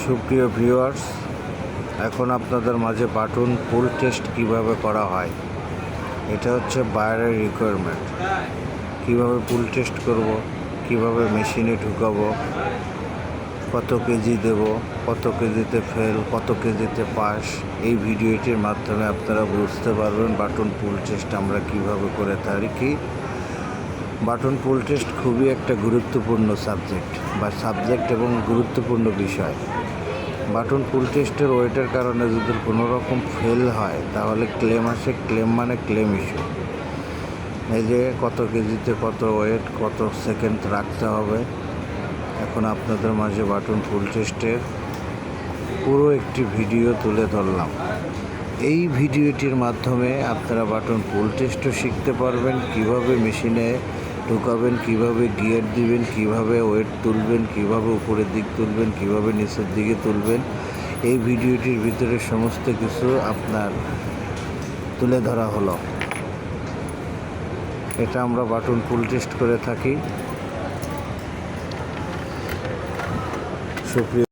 সুপ্রিয় ভিউয়ার্স, এখন আপনাদের মাঝে বাটন পুল টেস্ট কিভাবে করা হয়, এটা হচ্ছে বায়ারের রিকোয়ারমেন্ট। কিভাবে পুল টেস্ট করব, কিভাবে মেশিনে ঢুকাবো, কত কেজি দেব, কত কেজিতে ফেল, কত কেজিতে পাস, এই ভিডিওটির মাধ্যমে আপনারা বুঝতে পারবেন বাটন পুল টেস্ট আমরা কিভাবে করে থাকি। বাটন পুল টেস্ট খুবই একটা গুরুত্বপূর্ণ সাবজেক্ট এবং গুরুত্বপূর্ণ বিষয়। বাটন পুল টেস্টের ওয়েটের কারণে যদি কোনো রকম ফেল হয় তাহলে ক্লেম আসে। ক্লেম মানে ক্লেম ইস্যু। এই যে কত কেজিতে কত ওয়েট, কত সেকেন্ড রাখতে হবে। এখন আপনাদের মাঝে বাটন পুল টেস্টের পুরো একটি ভিডিও তুলে ধরলাম। এই ভিডিওটির মাধ্যমে আপনারা বাটন পুল টেস্টও শিখতে পারবেন, কিভাবে মেশিনে ঢুকাবেন, কিভাবে গিয়ার দিবেন, কিভাবে ওয়েট তুলবেন, কিভাবে উপরের দিক তুলবেন, কিভাবে নিচের দিকে তুলবেন। এই ভিডিওটির ভিতরে সমস্ত কিছু আপনার তুলে ধরা হলো। এটা আমরা বাটন পুল টেস্ট করে থাকি। সুপ্রিয়